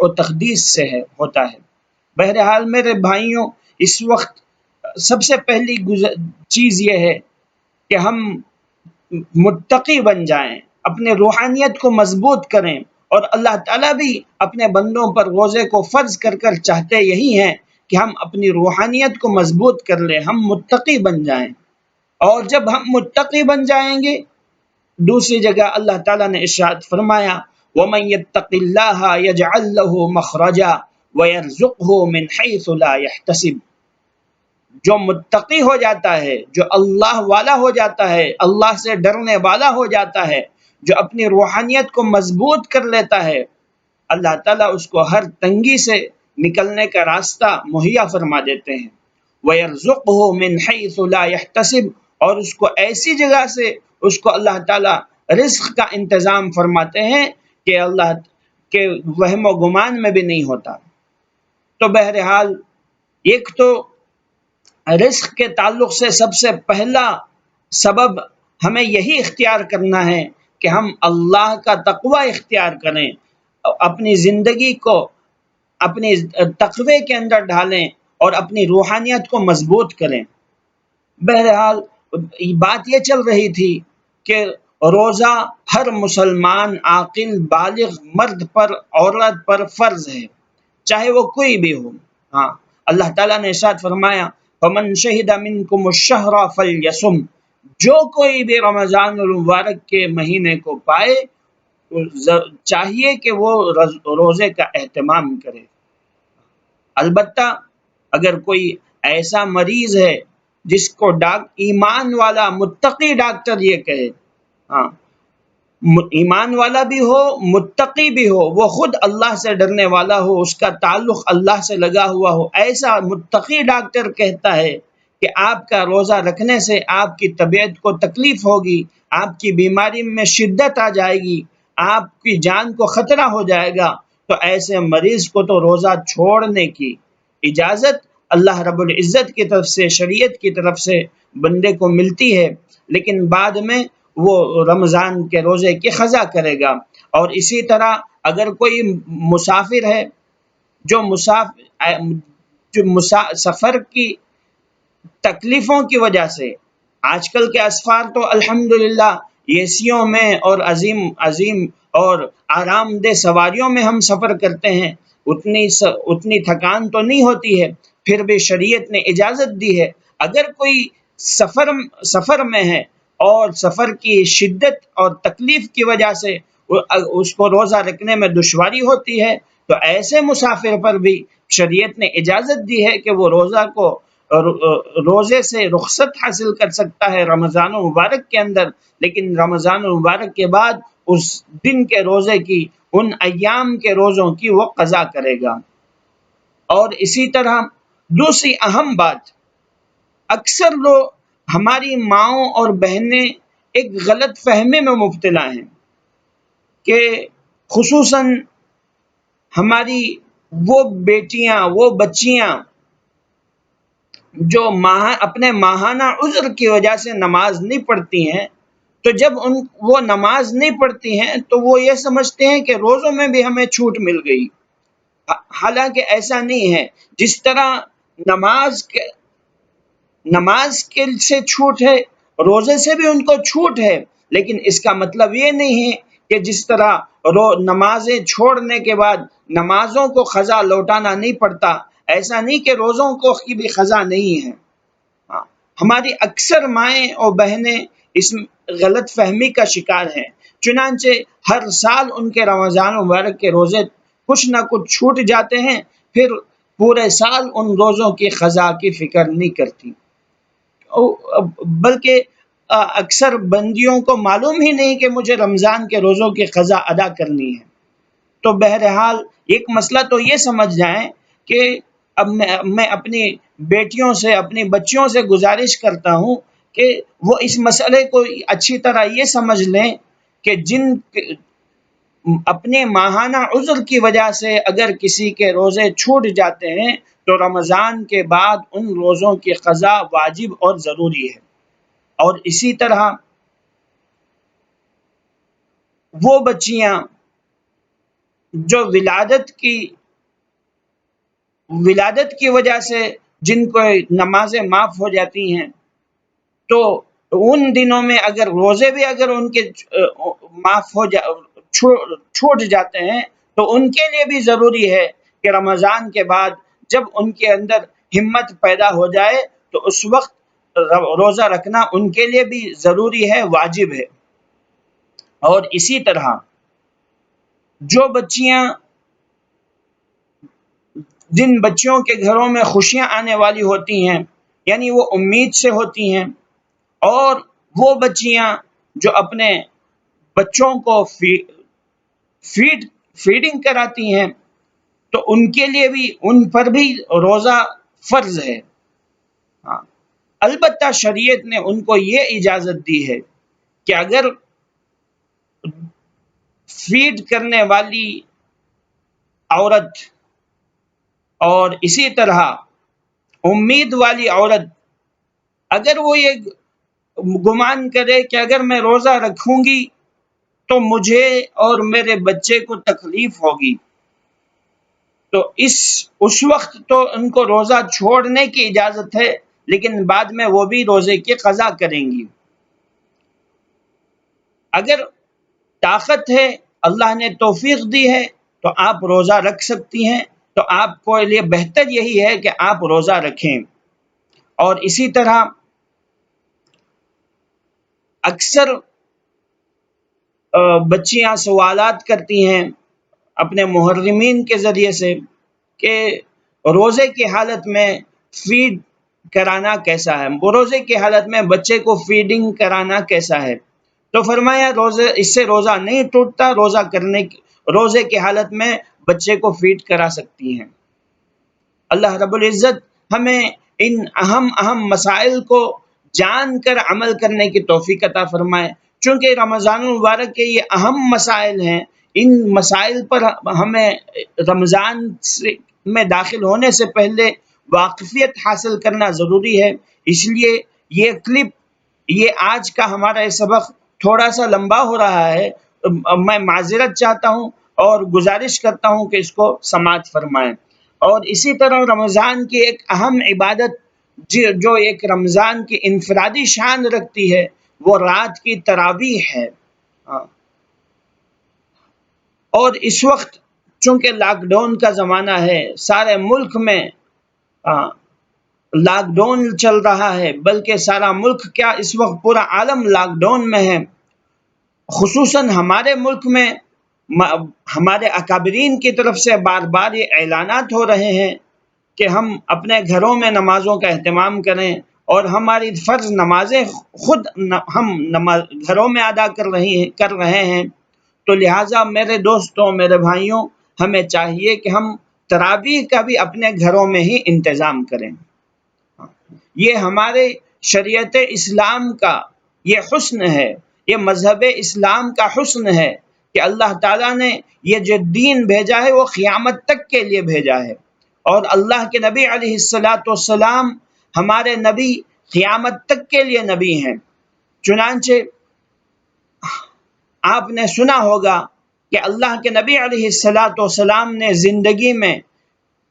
و تقدیس سے ہوتا ہے۔ بہرحال میرے بھائیوں، اس وقت سب سے پہلی چیز یہ ہے کہ ہم متقی بن جائیں، اپنے روحانیت کو مضبوط کریں، اور اللہ تعالیٰ بھی اپنے بندوں پر روزے کو فرض کر کر چاہتے یہی ہیں کہ ہم اپنی روحانیت کو مضبوط کر لیں، ہم متقی بن جائیں۔ اور جب ہم متقی بن جائیں گے، دوسری جگہ اللہ تعالیٰ نے ارشاد فرمایا وَمَن يَتَّقِ اللَّهَ يَجْعَل لَّهُ مَخْرَجًا وَيَرْزُقْهُ مِنْ حَيْثُ لَا يَحْتَسِبُ۔ جو متقی ہو جاتا ہے، جو اللہ والا ہو جاتا ہے، اللہ سے ڈرنے والا ہو جاتا ہے، جو اپنی روحانیت کو مضبوط کر لیتا ہے، اللہ تعالیٰ اس کو ہر تنگی سے نکلنے کا راستہ مہیا فرما دیتے ہیں۔ وَيَرْزُقْهُ مِنْ حَيْثُ لَا يَحْتَسِبُ، اور اس کو ایسی جگہ سے اس کو اللہ تعالیٰ رزق کا انتظام فرماتے ہیں کہ اللہ کے وہم و گمان میں بھی نہیں ہوتا۔ تو بہرحال ایک تو رزق کے تعلق سے سب سے پہلا سبب ہمیں یہی اختیار کرنا ہے کہ ہم اللہ کا تقوی اختیار کریں، اپنی زندگی کو اپنی تقوی کے اندر ڈھالیں اور اپنی روحانیت کو مضبوط کریں۔ بہرحال بات یہ چل رہی تھی کہ روزہ ہر مسلمان عاقل بالغ مرد پر عورت پر فرض ہے، چاہے وہ کوئی بھی ہو۔ ہاں، اللہ تعالیٰ نے ارشاد فرمایا فَمَن شَهِدَ مِنْكُمُ الشَّهْرَ فَلْيَصُمْ، جو کوئی بھی رمضان المبارک کے مہینے کو پائے چاہیے کہ وہ روزے کا اہتمام کرے۔ البتہ اگر کوئی ایسا مریض ہے جس کو ایمان والا متقی ڈاکٹر یہ کہے، ہاں ایمان والا بھی ہو متقی بھی ہو، وہ خود اللہ سے ڈرنے والا ہو، اس کا تعلق اللہ سے لگا ہوا ہو، ایسا متقی ڈاکٹر کہتا ہے کہ آپ کا روزہ رکھنے سے آپ کی طبیعت کو تکلیف ہوگی، آپ کی بیماری میں شدت آ جائے گی، آپ کی جان کو خطرہ ہو جائے گا، تو ایسے مریض کو تو روزہ چھوڑنے کی اجازت اللہ رب العزت کی طرف سے، شریعت کی طرف سے بندے کو ملتی ہے، لیکن بعد میں وہ رمضان کے روزے کی قضا کرے گا۔ اور اسی طرح اگر کوئی مسافر ہے جو سفر کی تکلیفوں کی وجہ سے، آج کل کے اسفار تو الحمدللہ ایسیوں میں اور عظیم اور آرام دہ سواریوں میں ہم سفر کرتے ہیں، اتنی تھکان تو نہیں ہوتی ہے، پھر بھی شریعت نے اجازت دی ہے اگر کوئی سفر میں ہے اور سفر کی شدت اور تکلیف کی وجہ سے اس کو روزہ رکھنے میں دشواری ہوتی ہے، تو ایسے مسافر پر بھی شریعت نے اجازت دی ہے کہ وہ روزے سے رخصت حاصل کر سکتا ہے رمضان مبارک کے اندر، لیکن رمضان مبارک کے بعد اس دن کے روزے کی، ان ایام کے روزوں کی وہ قضا کرے گا۔ اور اسی طرح دوسری اہم بات، اکثر لوگ ہماری ماؤں اور بہنیں ایک غلط فہمی میں مبتلا ہیں کہ خصوصاً ہماری وہ بیٹیاں، وہ بچیاں جو اپنے ماہانہ عذر کی وجہ سے نماز نہیں پڑھتی ہیں، تو جب وہ نماز نہیں پڑھتی ہیں تو وہ یہ سمجھتے ہیں کہ روزوں میں بھی ہمیں چھوٹ مل گئی، حالانکہ ایسا نہیں ہے۔ جس طرح نماز کے سے چھوٹ ہے، روزے سے بھی ان کو چھوٹ ہے، لیکن اس کا مطلب یہ نہیں ہے کہ جس طرح نمازیں چھوڑنے کے بعد نمازوں کو قضا لوٹانا نہیں پڑتا، ایسا نہیں کہ روزوں کو کی بھی قضا نہیں ہے۔ ہماری اکثر مائیں اور بہنیں اس غلط فہمی کا شکار ہیں، چنانچہ ہر سال ان کے رمضان مبارک کے روزے کچھ نہ کچھ چھوٹ جاتے ہیں، پھر پورے سال ان روزوں کی قضا کی فکر نہیں کرتی، بلکہ اکثر بندیوں کو معلوم ہی نہیں کہ مجھے رمضان کے روزوں کی قضا ادا کرنی ہے۔ تو بہرحال ایک مسئلہ تو یہ سمجھ جائیں کہ اب میں اپنی بیٹیوں سے، اپنی بچیوں سے گزارش کرتا ہوں کہ وہ اس مسئلے کو اچھی طرح یہ سمجھ لیں کہ اپنے ماہانہ عذر کی وجہ سے اگر کسی کے روزے چھوٹ جاتے ہیں تو رمضان کے بعد ان روزوں کی قضا واجب اور ضروری ہے۔ اور اسی طرح وہ بچیاں جو ولادت کی وجہ سے جن کو نمازیں معاف ہو جاتی ہیں، تو ان دنوں میں اگر روزے بھی اگر ان کے معاف ہو چھوٹ جاتے ہیں، تو ان کے لیے بھی ضروری ہے کہ رمضان کے بعد جب ان کے اندر ہمت پیدا ہو جائے تو اس وقت روزہ رکھنا ان کے لیے بھی ضروری ہے، واجب ہے۔ اور اسی طرح جو بچیاں جن بچوں کے گھروں میں خوشیاں آنے والی ہوتی ہیں، یعنی وہ امید سے ہوتی ہیں، اور وہ بچیاں جو اپنے بچوں کو فیڈنگ کراتی ہیں، تو ان کے لیے بھی ان پر بھی روزہ فرض ہے۔ ہاں، البتہ شریعت نے ان کو یہ اجازت دی ہے کہ اگر فیڈ کرنے والی عورت اور اسی طرح امید والی عورت اگر وہ یہ گمان کرے کہ اگر میں روزہ رکھوں گی تو مجھے اور میرے بچے کو تکلیف ہوگی، تو اس وقت تو ان کو روزہ چھوڑنے کی اجازت ہے، لیکن بعد میں وہ بھی روزے کی قضا کریں گی۔ اگر طاقت ہے، اللہ نے توفیق دی ہے، تو آپ روزہ رکھ سکتی ہیں، تو آپ کو لیے بہتر یہی ہے کہ آپ روزہ رکھیں۔ اور اسی طرح اکثر بچیاں سوالات کرتی ہیں اپنے محرمین کے ذریعے سے کہ روزے کی حالت میں فیڈ کرانا کیسا ہے، روزے کی حالت میں بچے کو فیڈنگ کرانا کیسا ہے؟ تو فرمایا اس سے روزہ نہیں ٹوٹتا، روزے کی حالت میں بچے کو فیڈ کرا سکتی ہیں۔ اللہ رب العزت ہمیں ان اہم مسائل کو جان کر عمل کرنے کی توفیق عطا فرمائے۔ چونکہ رمضان المبارک کے یہ اہم مسائل ہیں، ان مسائل پر ہمیں رمضان میں داخل ہونے سے پہلے واقفیت حاصل کرنا ضروری ہے۔ اس لیے یہ آج کا ہمارا یہ سبق تھوڑا سا لمبا ہو رہا ہے، میں معذرت چاہتا ہوں اور گزارش کرتا ہوں کہ اس کو سماعت فرمائیں۔ اور اسی طرح رمضان کی ایک اہم عبادت جو ایک رمضان کی انفرادی شان رکھتی ہے، وہ رات کی تراویح ہے۔ اور اس وقت چونکہ لاک ڈاؤن کا زمانہ ہے، سارے ملک میں لاک ڈاؤن چل رہا ہے، بلکہ سارا ملک کیا اس وقت پورا عالم لاک ڈاؤن میں ہے۔ خصوصاً ہمارے ملک میں ہمارے اکابرین کی طرف سے بار بار یہ اعلانات ہو رہے ہیں کہ ہم اپنے گھروں میں نمازوں کا اہتمام کریں، اور ہماری فرض نمازیں خود ہم گھروں میں ادا کر رہے ہیں۔ تو لہٰذا میرے دوستوں، میرے بھائیوں، ہمیں چاہیے کہ ہم تراویح کا بھی اپنے گھروں میں ہی انتظام کریں۔ یہ ہمارے شریعت اسلام کا یہ حسن ہے، یہ مذہب اسلام کا حسن ہے کہ اللہ تعالیٰ نے یہ جو دین بھیجا ہے وہ قیامت تک کے لیے بھیجا ہے، اور اللہ کے نبی علیہ السلام ہمارے نبی قیامت تک کے لیے نبی ہیں۔ چنانچہ آپ نے سنا ہوگا کہ اللہ کے نبی علیہ السلام نے زندگی میں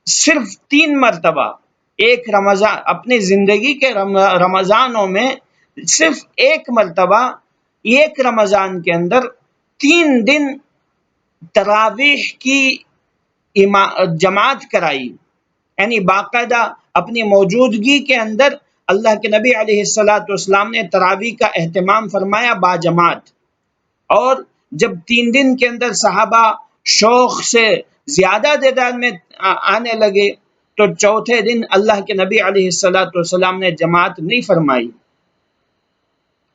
صرف 3 مرتبہ ایک رمضان، اپنی زندگی کے رمضانوں میں صرف ایک مرتبہ ایک رمضان کے اندر 3 دن تراویح کی جماعت کرائی، یعنی باقاعدہ اپنی موجودگی کے اندر اللہ کے نبی علیہ السلام نے تراویح کا اہتمام فرمایا باجماعت۔ اور جب 3 دن کے اندر صحابہ شوق سے زیادہ تعداد میں آنے لگے، تو چوتھے دن اللہ کے نبی علیہ السلام نے جماعت نہیں فرمائی،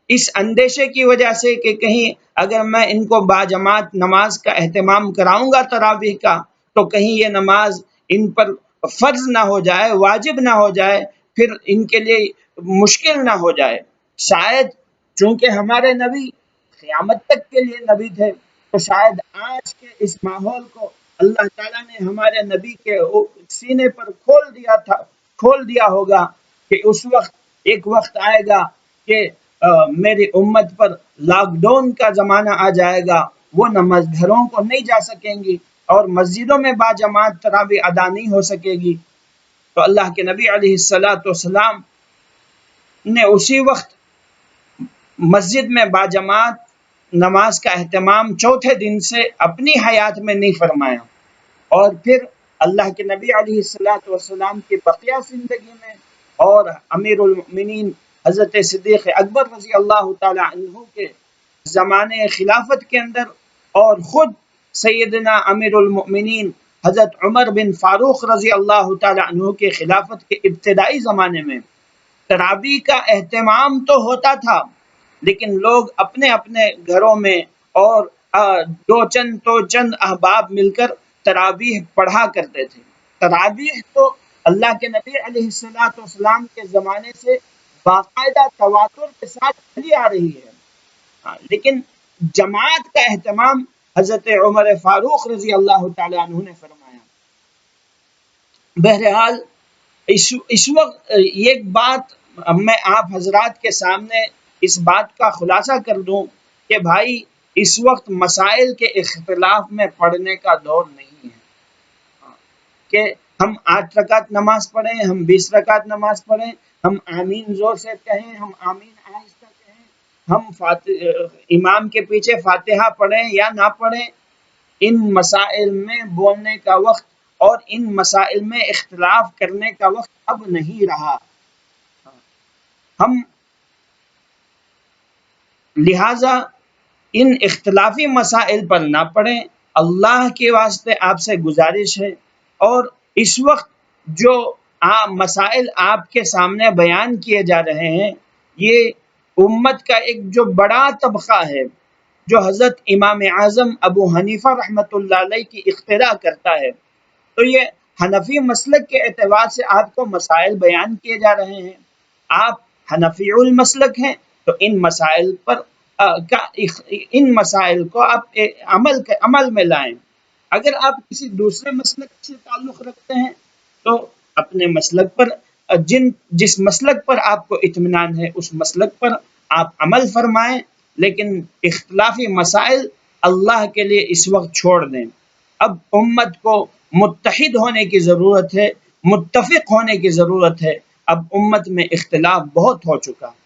اس اندیشے کی وجہ سے کہ کہیں اگر میں ان کو باجماعت نماز کا اہتمام کراؤں گا تراویح کا، تو کہیں یہ نماز ان پر فرض نہ ہو جائے، واجب نہ ہو جائے، پھر ان کے لیے مشکل نہ ہو جائے۔ شاید چونکہ ہمارے نبی قیامت تک کے لیے نبی تھے، تو شاید آج کے اس ماحول کو اللہ تعالیٰ نے ہمارے نبی کے سینے پر کھول دیا ہوگا کہ اس وقت ایک وقت آئے گا کہ میری امت پر لاک ڈاؤن کا زمانہ آ جائے گا، وہ نماز گھروں کو نہیں جا سکیں گی، اور مسجدوں میں باجماعت تراویح ادا نہیں ہو سکے گی، تو اللہ کے نبی علیہ الصلاۃ والسلام نے اسی وقت مسجد میں باجماعت نماز کا اہتمام چوتھے دن سے اپنی حیات میں نہیں فرمایا، اور پھر اللہ کے نبی علیہ الصلاۃ والسلام کی بقیہ زندگی میں اور امیر المؤمنین حضرت صدیق اکبر رضی اللہ تعالی عنہ کے زمانے خلافت کے اندر، اور خود سیدنا امیر المؤمنین حضرت عمر بن فاروق رضی اللہ تعالی عنہ کے خلافت کے ابتدائی زمانے میں تراویح کا اہتمام تو ہوتا تھا، لیکن لوگ اپنے اپنے گھروں میں اور دو چند احباب مل کر تراویح پڑھا کرتے تھے۔ تراویح تو اللہ کے نبی علیہ الصلاۃ والسلام کے زمانے سے باقاعدہ تواتر کے ساتھ چلی آ رہی ہے، لیکن جماعت کا اہتمام حضرت عمر فاروق رضی اللہ تعالی عنہ نے فرمایا۔ بہرحال اس وقت ایک بات میں آپ حضرات کے سامنے اس بات کا خلاصہ کر دوں کہ بھائی اس وقت مسائل کے اختلاف میں پڑھنے کا دور نہیں ہے کہ ہم 8 رکعت نماز پڑھیں، ہم 20 رکعت نماز پڑھیں، ہم آمین زور سے کہیں، ہم آمین آہستہ کہیں، ہم امام کے پیچھے فاتحہ پڑھیں یا نہ پڑھیں۔ ان مسائل میں بولنے کا وقت اور ان مسائل میں اختلاف کرنے کا وقت اب نہیں رہا۔ ہم لہٰذا ان اختلافی مسائل پر نہ پڑیں، اللہ کے واسطے آپ سے گزارش ہے۔ اور اس وقت جو مسائل آپ کے سامنے بیان کیے جا رہے ہیں، یہ امت کا ایک جو بڑا طبقہ ہے جو حضرت امام اعظم ابو حنیفہ رحمۃ اللہ علیہ کی اقتداء کرتا ہے، تو یہ حنفی مسلک کے اعتبار سے آپ کو مسائل بیان کیے جا رہے ہیں۔ آپ حنفی المسلک ہیں تو ان مسائل کو آپ عمل میں لائیں۔ اگر آپ کسی دوسرے مسلک سے تعلق رکھتے ہیں تو اپنے مسلک پر جس مسلک پر آپ کو اطمینان ہے اس مسلک پر آپ عمل فرمائیں، لیکن اختلافی مسائل اللہ کے لیے اس وقت چھوڑ دیں۔ اب امت کو متحد ہونے کی ضرورت ہے، متفق ہونے کی ضرورت ہے۔ اب امت میں اختلاف بہت ہو چکا۔